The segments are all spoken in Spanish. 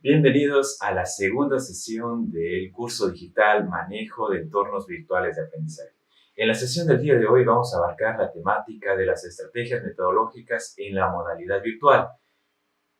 Bienvenidos a la segunda sesión del curso digital Manejo de Entornos Virtuales de Aprendizaje. En la sesión del día de hoy vamos a abarcar la temática de las estrategias metodológicas en la modalidad virtual.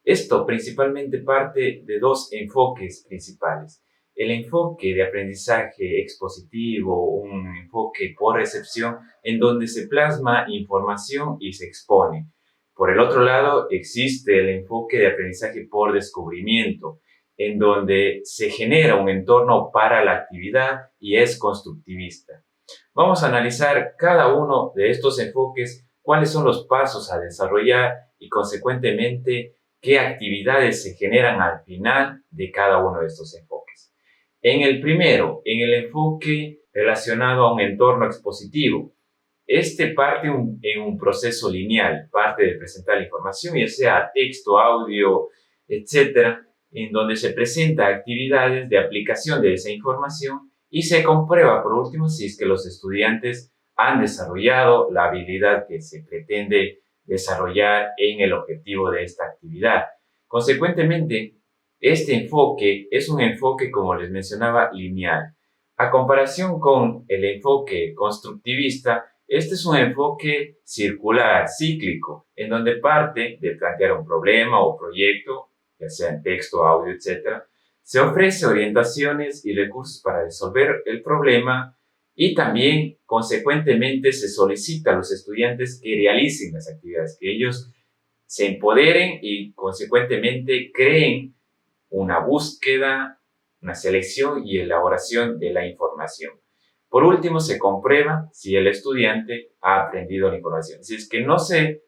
Esto principalmente parte de dos enfoques principales. El enfoque de aprendizaje expositivo, un enfoque por recepción, en donde se plasma información y se expone. Por el otro lado, existe el enfoque de aprendizaje por descubrimiento, en donde se genera un entorno para la actividad y es constructivista. Vamos a analizar cada uno de estos enfoques, cuáles son los pasos a desarrollar y, consecuentemente, qué actividades se generan al final de cada uno de estos enfoques. En el primero, en el enfoque relacionado a un entorno expositivo, este parte en un proceso lineal, parte de presentar la información, ya sea texto, audio, etcétera, en donde se presenta actividades de aplicación de esa información y se comprueba, por último, si es que los estudiantes han desarrollado la habilidad que se pretende desarrollar en el objetivo de esta actividad. Consecuentemente, este enfoque es un enfoque, como les mencionaba, lineal. A comparación con el enfoque constructivista, este es un enfoque circular, cíclico, en donde parte de plantear un problema o proyecto, ya sea en texto, audio, etc., se ofrece orientaciones y recursos para resolver el problema y también, consecuentemente, se solicita a los estudiantes que realicen las actividades, que ellos se empoderen y, consecuentemente, creen una búsqueda, una selección y elaboración de la información. Por último, se comprueba si el estudiante ha aprendido la información. Si es que no se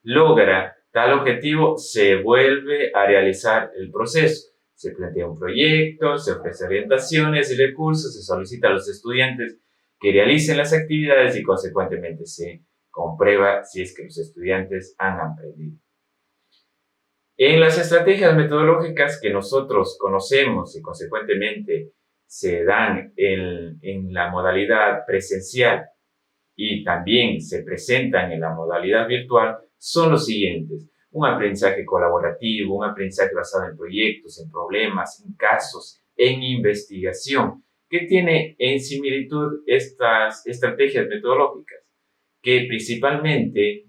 logra tal objetivo, se vuelve a realizar el proceso. Se plantea un proyecto, se ofrece orientaciones y recursos, se solicita a los estudiantes que realicen las actividades y, consecuentemente, se comprueba si es que los estudiantes han aprendido. En las estrategias metodológicas que nosotros conocemos y, consecuentemente, se dan en la modalidad presencial y también se presentan en la modalidad virtual son los siguientes: un aprendizaje colaborativo, un aprendizaje basado en proyectos, en problemas, en casos, en investigación. ¿Qué tiene en similitud estas estrategias metodológicas? Que principalmente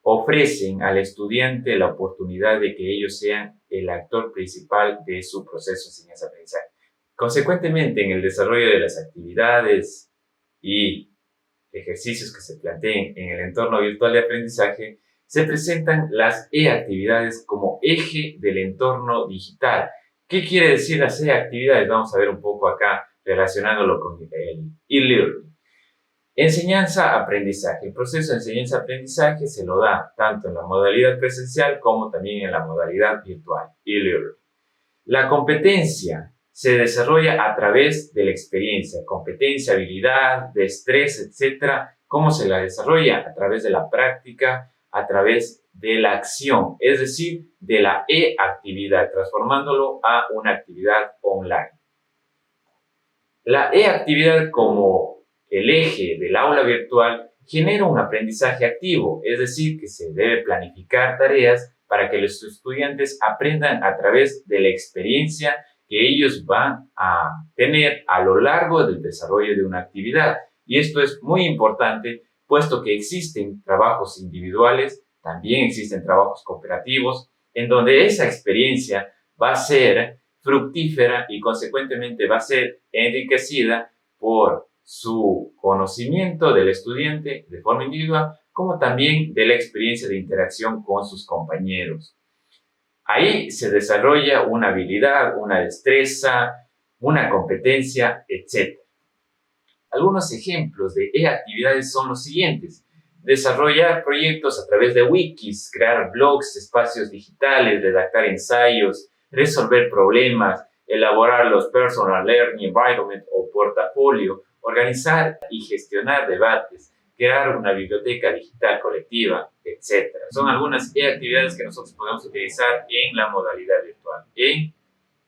ofrecen al estudiante la oportunidad de que ellos sean el actor principal de su proceso de enseñanza-aprendizaje. Consecuentemente, en el desarrollo de las actividades y ejercicios que se planteen en el entorno virtual de aprendizaje, se presentan las e-actividades como eje del entorno digital. ¿Qué quiere decir las e-actividades? Vamos a ver un poco acá relacionándolo con el e-learning. Enseñanza-aprendizaje. El proceso de enseñanza-aprendizaje se lo da tanto en la modalidad presencial como también en la modalidad virtual, e-learning. La competencia se desarrolla a través de la experiencia, competencia, habilidad, destreza, etc. ¿Cómo se la desarrolla? A través de la práctica, a través de la acción, es decir, de la e-actividad, transformándolo a una actividad online. La e-actividad, como el eje del aula virtual, genera un aprendizaje activo, es decir, que se debe planificar tareas para que los estudiantes aprendan a través de la experiencia que ellos van a tener a lo largo del desarrollo de una actividad. Y esto es muy importante, puesto que existen trabajos individuales, también existen trabajos cooperativos, en donde esa experiencia va a ser fructífera y, consecuentemente, va a ser enriquecida por su conocimiento del estudiante de forma individual, como también de la experiencia de interacción con sus compañeros. Ahí se desarrolla una habilidad, una destreza, una competencia, etc. Algunos ejemplos de e-actividades son los siguientes: desarrollar proyectos a través de wikis, crear blogs, espacios digitales, redactar ensayos, resolver problemas, elaborar los Personal Learning Environment o portafolio, organizar y gestionar debates, crear una biblioteca digital colectiva, etc. Son algunas actividades que nosotros podemos utilizar en la modalidad virtual, en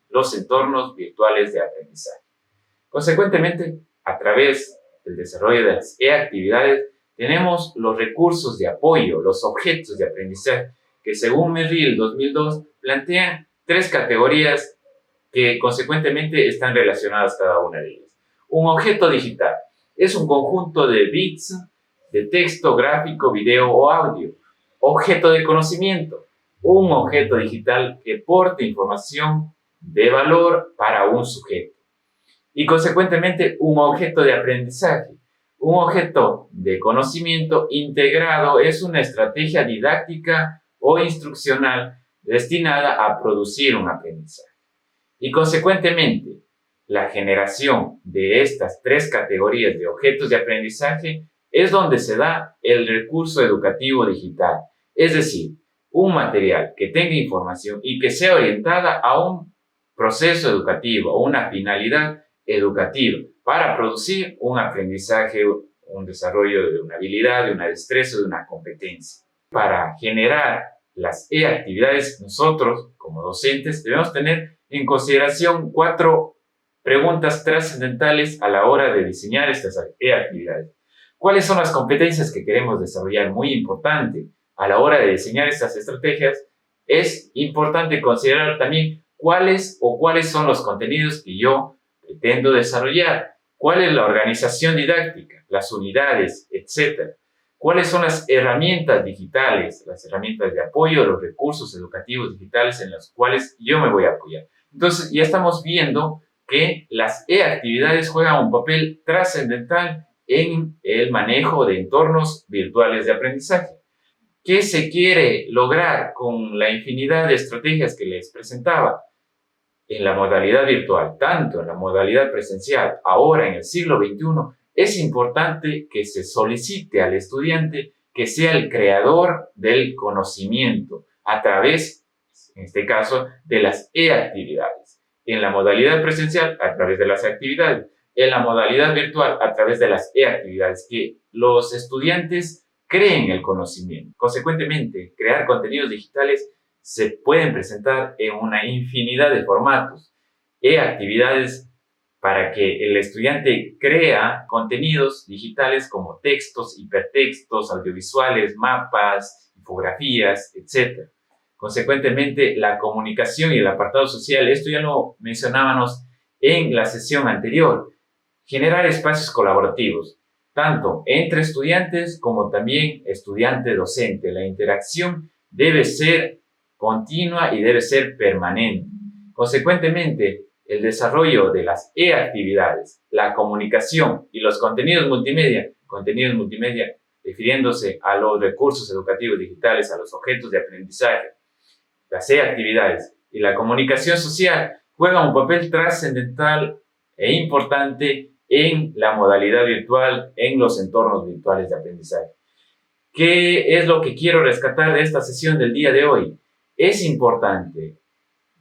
los entornos virtuales de aprendizaje. Consecuentemente, a través del desarrollo de las e-actividades, tenemos los recursos de apoyo, los objetos de aprendizaje, que según Merrill 2002 plantean 3 categorías que consecuentemente están relacionadas cada una de ellas. Un objeto digital es un conjunto de bits de texto, gráfico, video o audio. Objeto de conocimiento, un objeto digital que porte información de valor para un sujeto. Y consecuentemente un objeto de aprendizaje. Un objeto de conocimiento integrado es una estrategia didáctica o instruccional destinada a producir un aprendizaje. Y consecuentemente, la generación de estas tres categorías de objetos de aprendizaje es donde se da el recurso educativo digital, es decir, un material que tenga información y que sea orientada a un proceso educativo o una finalidad educativa para producir un aprendizaje, un desarrollo de una habilidad, de una destreza, de una competencia. Para generar las e-actividades, nosotros, como docentes, debemos tener en consideración 4 preguntas trascendentales a la hora de diseñar estas e-actividades. ¿Cuáles son las competencias que queremos desarrollar? Muy importante. A la hora de diseñar estas estrategias, es importante considerar también cuáles son los contenidos que yo pretendo desarrollar, cuál es la organización didáctica, las unidades, etc. ¿Cuáles son las herramientas digitales, las herramientas de apoyo, los recursos educativos digitales en los cuales yo me voy a apoyar? Entonces, ya estamos viendo que las e-actividades juegan un papel trascendental en el manejo de entornos virtuales de aprendizaje. ¿Qué se quiere lograr con la infinidad de estrategias que les presentaba? En la modalidad virtual, tanto en la modalidad presencial, ahora en el siglo XXI, es importante que se solicite al estudiante que sea el creador del conocimiento a través, en este caso, de las e-actividades. En la modalidad presencial, a través de las actividades. En la modalidad virtual, a través de las e-actividades, que los estudiantes creen el conocimiento. Consecuentemente, crear contenidos digitales se pueden presentar en una infinidad de formatos. E-actividades para que el estudiante crea contenidos digitales como textos, hipertextos, audiovisuales, mapas, infografías, etc. Consecuentemente, la comunicación y el apartado social, esto ya lo mencionábamos en la sesión anterior. Generar espacios colaborativos, tanto entre estudiantes como también estudiante-docente. La interacción debe ser continua y debe ser permanente. Consecuentemente, el desarrollo de las e-actividades, la comunicación y los contenidos multimedia refiriéndose a los recursos educativos digitales, a los objetos de aprendizaje, las e-actividades y la comunicación social juegan un papel trascendental e importante en la modalidad virtual, en los entornos virtuales de aprendizaje. ¿Qué es lo que quiero rescatar de esta sesión del día de hoy? Es importante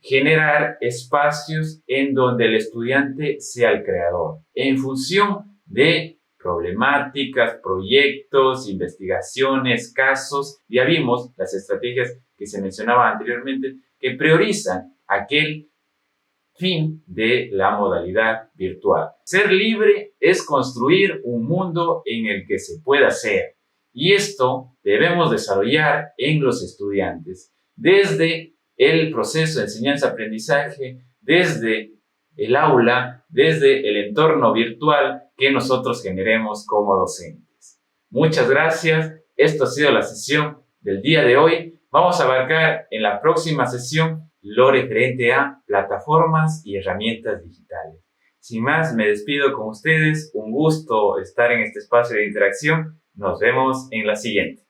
generar espacios en donde el estudiante sea el creador, en función de problemáticas, proyectos, investigaciones, casos. Ya vimos las estrategias que se mencionaban anteriormente que priorizan aquel fin de la modalidad virtual. Ser libre es construir un mundo en el que se pueda ser. Y esto debemos desarrollar en los estudiantes, desde el proceso de enseñanza-aprendizaje, desde el aula, desde el entorno virtual que nosotros generemos como docentes. Muchas gracias. Esto ha sido la sesión del día de hoy. Vamos a abarcar en la próxima sesión lo referente a plataformas y herramientas digitales. Sin más, me despido con ustedes. Un gusto estar en este espacio de interacción. Nos vemos en la siguiente.